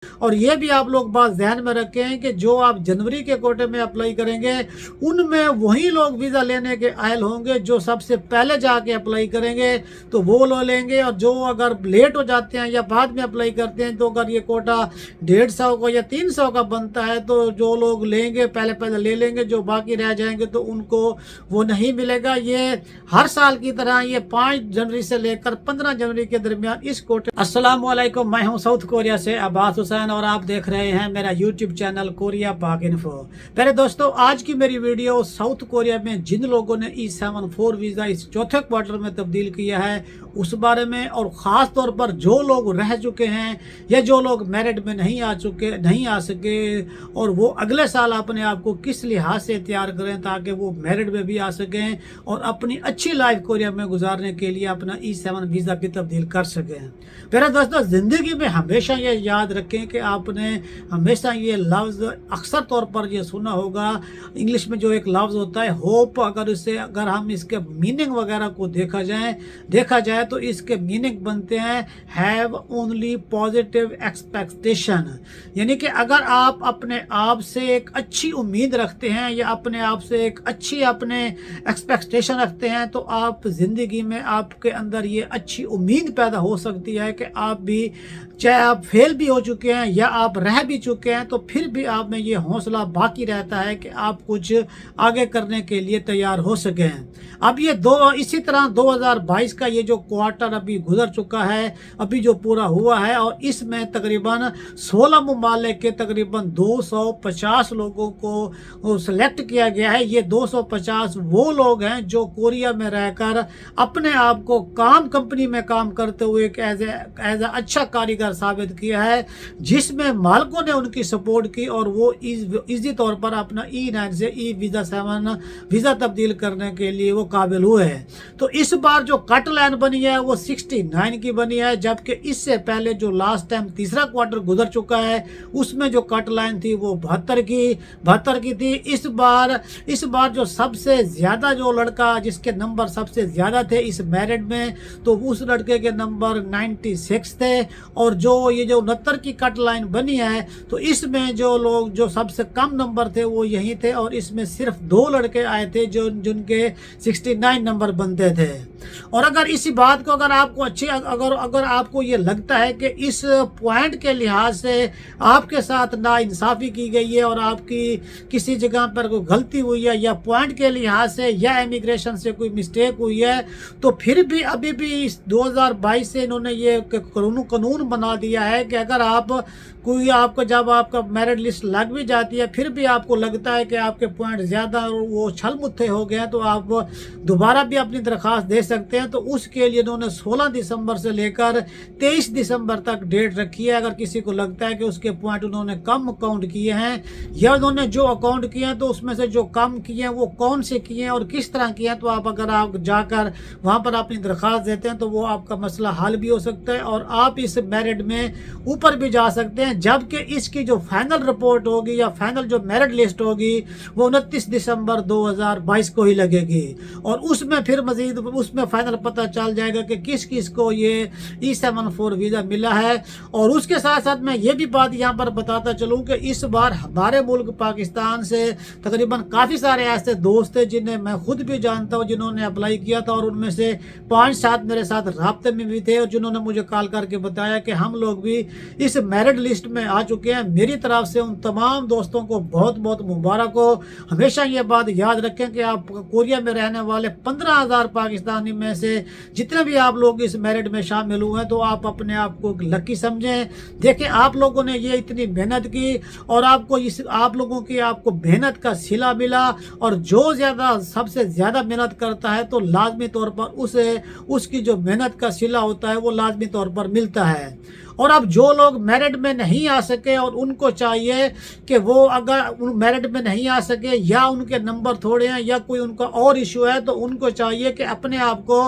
और ये भी आप लोग बात ध्यान में रखें कि जो आप जनवरी के कोटे में अप्लाई करेंगे उनमें वही लोग वीज़ा लेने के आयल होंगे जो सबसे पहले जाके अप्लाई करेंगे, तो वो लोग लेंगे। और जो अगर लेट हो जाते हैं या बाद में अप्लाई करते हैं, तो अगर ये कोटा 150 का या 300 का बनता है तो जो लोग लेंगे पहले पहले ले लेंगे, जो बाकी रह जाएंगे तो उनको वो नहीं मिलेगा। ये हर साल की तरह ये 5 जनवरी से लेकर 15 जनवरी के दरमियान इस कोटे। अस्सलाम वालेकुम, मैं हूं साउथ कोरिया से अब्बास हुसैन और आप देख रहे हैं मेरा यूट्यूब चैनल कोरिया पाक इन्फो। पहले दोस्तों, आज की मेरी वीडियो साउथ कोरिया में जिन लोगों ने E74 वीज़ा इस चौथे क्वार्टर में तब्दील किया है उस बारे में, और ख़ास तौर पर जो लोग रह चुके हैं या जो लोग मेरिट में नहीं आ सके और वो अगले साल अपने आप को किस लिहाज से तैयार करें ताकि वो मेरिट में भी आ सकें और अपनी अच्छी लाइफ कोरिया में गुजारने के लिए अपना E7 वीज़ा भी तब्दील कर सकें। मेरे दोस्तों, ज़िंदगी में हमेशा ये याद रखें कि आपने हमेशा ये लफ्ज़ अक्सर तौर पर ये सुना होगा, इंग्लिश में जो एक लफ्ज़ होता है होप, अगर हम इसके मीनिंग वगैरह को देखा जाए तो इसके मीनिंग बनते हैं हैव ओनली पॉजिटिव एक्सपेक्टेशन। यानी कि अगर आप अपने आप से एक अच्छी उम्मीद रखते हैं या अपने आप से एक अच्छी अपने एक्सपेक्टेशन रखते हैं तो आप ज़िंदगी में आपके अंदर ये अच्छी उम्मीद पैदा हो सकती है कि आप भी, चाहे आप फेल भी हो चुके हैं या आप रह भी चुके हैं, तो फिर भी आप में ये हौसला बाकी रहता है कि आप कुछ आगे करने के लिए तैयार हो सकें। अब ये इसी तरह 2022 का ये जो क्वार्टर अभी गुजर चुका है, अभी जो पूरा हुआ है, और इसमें तकरीबन 16 ममालिक के तकरीबन 250 लोगों को सिलेक्ट किया गया है। ये 250 वो लोग हैं जो कोरिया में रहकर अपने आप को कंपनी में काम करते हुए एक एज ए अच्छा कारीगर साबित किया है, जिसमें मालिकों ने उनकी सपोर्ट की और वो इजी तौर पर अपना E9 से वीज़ा 7 वीज़ा तब्दील करने के लिए वो काबिल हुए हैं। तो इस बार जो कट लाइन बनी है वो 69 की बनी है, जबकि इससे पहले जो लास्ट टाइम तीसरा क्वार्टर गुजर चुका है उसमें जो कट लाइन थी वो 72 की थी। इस बार जो सबसे ज़्यादा जो लड़का जिसके नंबर सबसे ज़्यादा थे इस मेरिट में, तो उस लड़के के नंबर 96 थे। और जो ये जो 69 की कट लाइन बनी है तो इसमें जो लोग जो सबसे कम नंबर थे वो यही थे, और इसमें सिर्फ 2 लड़के आए थे जिनके 69 नंबर बनते थे। और अगर इसी बात को अगर आपको अगर आपको ये लगता है कि इस पॉइंट के लिहाज से आपके साथ नाइंसाफ़ी की गई है और आपकी किसी जगह पर कोई गलती हुई है या पॉइंट के लिहाज से या इमिग्रेशन से कोई मिस्टेक हुई है, तो फिर भी अभी भी इस 2022 से इन्होंने ये कानून बना दिया है कि अगर जब आपका मेरिट लिस्ट लग भी जाती है फिर भी आपको लगता है कि आपके पॉइंट ज़्यादा वो छलमुत्थे हो गए हैं, तो आप दोबारा भी अपनी दरख्वास्त दे सकते हैं। तो उसके लिए इन्होंने 16 दिसंबर से लेकर 23 दिसंबर तक डेट रखी है। अगर किसी को लगता है कि उसके पॉइंट उन्होंने कम अकाउंट किए हैं या उन्होंने जो अकाउंट किए हैं तो उसमें से जो कम किए हैं वो कौन से किए हैं और किस तरह किए हैं, तो अगर आप जाकर वहाँ पर अपनी दरख्वास्त देते हैं तो वो आपका मसला हल भी हो सकता है और आप इस मेरिट में ऊपर भी जा सकते हैं। जबकि इसकी जो फाइनल रिपोर्ट होगी या फाइनल जो मेरिट लिस्ट होगी वो 29 दिसंबर 2022 को ही लगेगी, और उसमें फिर मजीद उसमें फाइनल पता चल जाएगा कि किस को ये E74 वीज़ा मिला है। और उसके साथ साथ मैं ये भी बात यहाँ पर बताता चलूँ कि इस बार हमारे मुल्क पाकिस्तान से तकरीबन काफ़ी सारे ऐसे दोस्त थे जिन्हें मैं खुद भी जानता हूँ जिन्होंने अप्लाई किया था, और उनमें से 5-7 मेरे साथ राब्ते में भी थे और जिन्होंने मुझे कॉल करके बताया कि हम लोग भी इस मेरिट लिस्ट में आ चुके हैं। मेरी तरफ से उन तमाम दोस्तों को बहुत बहुत मुबारक हो। हमेशा ये बात याद रखें कि आप कोरिया में रहने वाले 15,000 पाकिस्तानी में से जितने भी आप लोग इस मेरिट में शामिल हुए हैं तो आप अपने आप को लकी समझें। देखें, आप लोगों ने ये इतनी मेहनत की और आप लोगों की आपको मेहनत का सिला मिला, और जो सबसे ज़्यादा मेहनत करता है तो लाजमी तौर पर उसकी जो मेहनत का सिला होता है वो लाजमी तौर पर मिलता है। और अब जो लोग मेरिट में नहीं आ सके और उनको चाहिए कि वो अगर मेरिट में नहीं आ सके या उनके नंबर थोड़े हैं या कोई उनका और इशू है, तो उनको चाहिए कि अपने आप को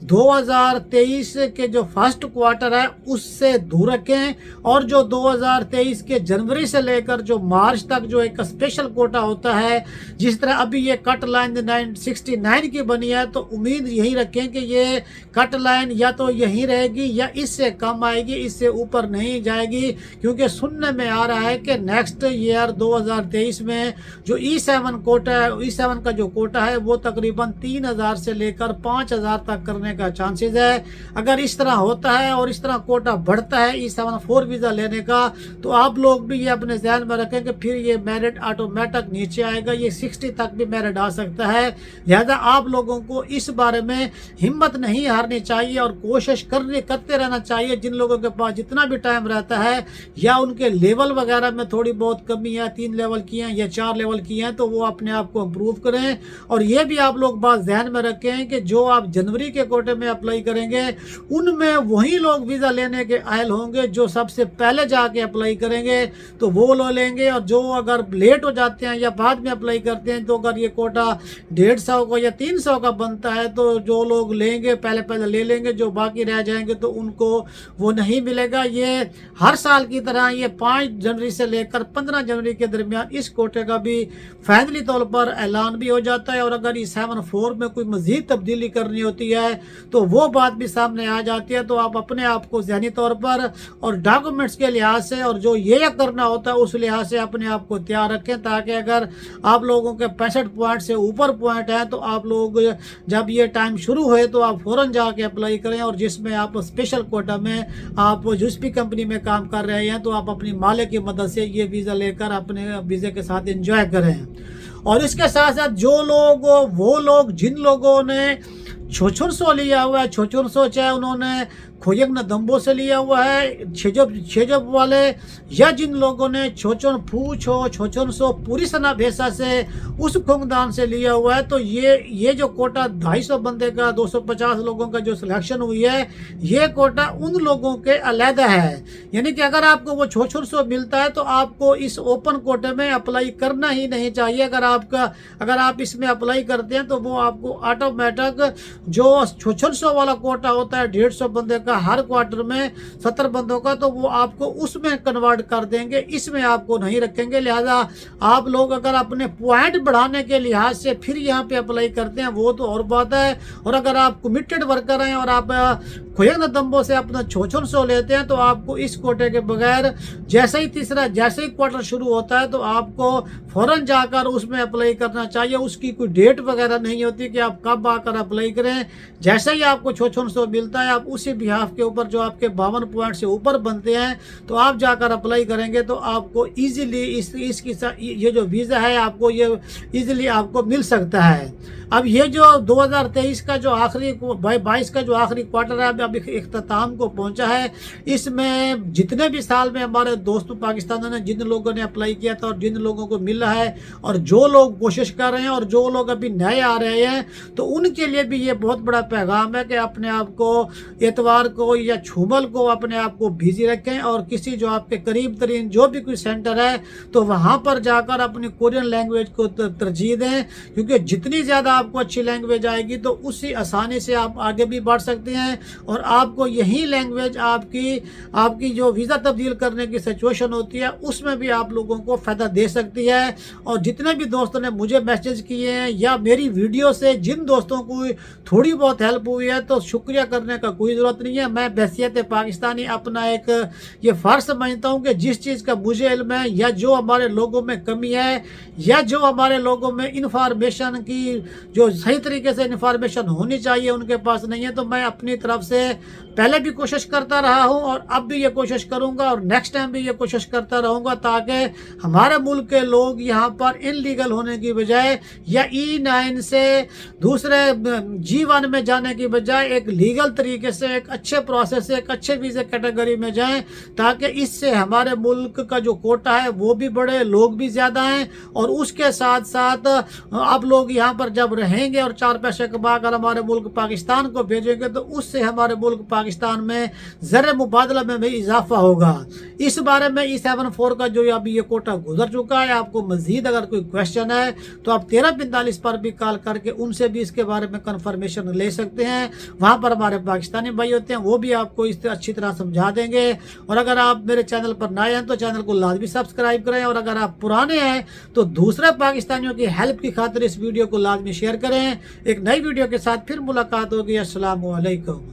2023 के जो फर्स्ट क्वार्टर है उससे दूर रखें, और जो 2023 के जनवरी से लेकर जो मार्च तक जो एक स्पेशल कोटा होता है, जिस तरह अभी ये कट लाइन 69 की बनी है, तो उम्मीद यही रखें कि ये कट लाइन या तो यहीं रहेगी या इससे कम आएगी, इससे ऊपर नहीं जाएगी, क्योंकि सुनने में आ रहा है कि नेक्स्ट ईयर 2023 में जो E7 कोटा है, E7 का जो कोटा है वो तकरीबन 3000 से लेकर 5000 तक करने का चांसेस है। अगर इस तरह होता है और इस तरह कोटा बढ़ता है E7 4 वीज़ा लेने का, तो आप लोग भी ये अपने ध्यान में रखें कि फिर ये मेरिट ऑटोमेटिक नीचे आएगा, ये 60 तक भी मेरिट आ सकता है। लिहाजा आप लोगों को इस बारे में हिम्मत नहीं हारनी चाहिए और कोशिश करते रहना चाहिए। जिन लोगों के पास जितना भी टाइम रहता है या उनके लेवल वगैरह में थोड़ी बहुत कमी है, 3 लेवल की हैं या 4 लेवल की हैं, तो वो अपने आप को इम्प्रूव करें। और ये भी आप लोग बात ध्यान में रखें कि जो आप जनवरी के कोटे में अप्लाई करेंगे उनमें वही लोग वीज़ा लेने के आयल होंगे जो सबसे पहले जाके अप्लाई करेंगे, तो वो लो लेंगे। और जो अगर लेट हो जाते हैं या बाद में अप्लाई करते हैं, तो अगर ये कोटा 150 का या 300 का बनता है, तो जो लोग लेंगे पहले ले लेंगे, जो बाकी रह जाएंगे तो उनको वो नहीं मिलेगा। ये हर साल की तरह ये 5 जनवरी से लेकर 15 जनवरी के दरमियान इस कोटे का भी फाइनली तौर पर ऐलान भी हो जाता है। और अगर E7 4 में कोई मजीद तब्दीली करनी होती है तो वो बात भी सामने आ जाती है। तो आप अपने आप को ज़हनी तौर पर और डॉक्यूमेंट्स के लिहाज से और जो ये करना होता है उस लिहाज से अपने आप को तैयार रखें, ताकि अगर आप लोगों के 65 पॉइंट से ऊपर पॉइंट है तो आप लोग जब ये टाइम शुरू होए तो आप फ़ौरन जाके अप्लाई करें। और जिसमें आप स्पेशल कोटा में आप जिस भी कंपनी में काम कर रहे हैं तो आप अपनी मालिक की मदद से ये वीज़ा लेकर अपने वीज़े के साथ एंजॉय करें। और इसके साथ साथ वो लोग जिन लोगों ने छोचुनसो लिया हुआ है, छोचुनसो चाहे उन्होंने खोयंग दम्बो से लिया हुआ है, छेजब वाले, या जिन लोगों ने छोचन फूच हो छोचुनसो पूरी सना भेसा से उस खुंगदान से लिया हुआ है, तो ये जो कोटा 250 बंदे का 250 लोगों का जो सिलेक्शन हुई है, ये कोटा उन लोगों के अलहदा है। यानी कि अगर आपको वो छोचुनसो मिलता है तो आपको इस ओपन कोटे में अप्लाई करना ही नहीं चाहिए। अगर आप इसमें अप्लाई करते हैं तो वो आपको ऑटोमेटिक जो छोचुनसो वाला कोटा होता है 150 बंदे का हर क्वार्टर में 70 बंदों का, तो वो आपको उसमें कन्वर्ट कर देंगे, इसमें आपको नहीं रखेंगे। लिहाजा आप लोग अगर अपने पॉइंट बढ़ाने के लिहाज से फिर यहाँ पे अप्लाई करते हैं वो तो और बात है। और अगर आप कमिटेड वर्कर हैं और आप खोयंग दम्बो से अपना छोचुनसो लेते हैं तो आपको इस कोटे के बगैर जैसे ही क्वार्टर शुरू होता है तो आपको फौरन जाकर उसमें अप्लाई करना चाहिए। उसकी कोई डेट वगैरह नहीं होती कि आप कब आकर अप्लाई करें। जैसे ही आपको छोचुनसो मिलता है आप उसी बिहाफ के ऊपर जो आपके 52 पॉइंट से ऊपर बनते हैं तो आप जाकर अप्लाई करेंगे तो आपको ईजिली ये जो वीज़ा है आपको ये ईजिली आपको मिल सकता है। अब ये जो 2023 का जो 22 का जो आखिरी क्वार्टर है अब इख्तिताम को पहुंचा है। इसमें जितने भी साल में हमारे दोस्तों पाकिस्तानियों ने जिन लोगों ने अप्लाई किया था और जिन लोगों को मिला है और जो लोग कोशिश कर रहे हैं और जो लोग अभी नए आ रहे हैं तो उनके लिए भी ये बहुत बड़ा पैगाम है कि अपने आप को एतवार को या छुमल को अपने आप को बिजी रखें और किसी जो आपके करीब तरीन जो भी कोई सेंटर है तो वहाँ पर जाकर अपनी कोरियन लैंग्वेज को तरजीह दें, क्योंकि जितनी ज़्यादा आपको अच्छी लैंग्वेज आएगी तो उसी आसानी से आप आगे भी बढ़ सकते हैं और आपको यही लैंग्वेज आपकी जो वीज़ा तब्दील करने की सिचुएशन होती है उसमें भी आप लोगों को फ़ायदा दे सकती है। और जितने भी दोस्तों ने मुझे मैसेज किए हैं या मेरी वीडियो से जिन दोस्तों को थोड़ी बहुत हेल्प हुई है तो शुक्रिया करने का कोई ज़रूरत नहीं है। मैं बहसियत पाकिस्तानी अपना एक ये फ़र्ज समझता हूँ कि जिस चीज़ का मुझे इल्म है या जो हमारे लोगों में कमी है या जो हमारे लोगों में इंफॉर्मेशन की जो सही तरीके से इंफॉर्मेशन होनी चाहिए उनके पास नहीं है, तो मैं अपनी तरफ से पहले भी कोशिश करता रहा हूं और अब भी ये कोशिश करूंगा और नेक्स्ट टाइम भी ये कोशिश करता रहूंगा ताकि हमारे मुल्क के लोग यहां पर इनलीगल होने की बजाय या E9 से दूसरे G1 में जाने की बजाय एक लीगल तरीके से एक अच्छे प्रोसेस से एक अच्छे वीज़े कैटेगरी में जाएं, ताकि इससे हमारे मुल्क का जो कोटा है वो भी बढ़े, लोग भी ज़्यादा हैं और उसके साथ साथ आप लोग यहाँ पर जब रहेंगे और 4 पैसे कमा कर हमारे मुल्क पाकिस्तान को भेजेंगे तो उससे हमारे मुल्क पाकिस्तान में ज़र मुबादला में भी इजाफा होगा। इस बारे में E7 4 का जो अभी ये कोटा गुजर चुका है, आपको मजीद अगर कोई क्वेश्चन है तो आप 1345 पर भी कॉल करके उनसे भी इसके बारे में कंफर्मेशन ले सकते हैं। वहाँ पर हमारे पाकिस्तानी भाई होते हैं, वो भी आपको इस अच्छी तरह समझा देंगे। और अगर आप मेरे चैनल पर नए हैं तो चैनल को लाजमी सब्सक्राइब करें और अगर आप पुराने हैं तो दूसरे पाकिस्तानियों की हेल्प की खातिर इस वीडियो को लाजमी शेयर करें। एक नई वीडियो के साथ फिर मुलाकात होगी। अस्सलाम वालेकुम।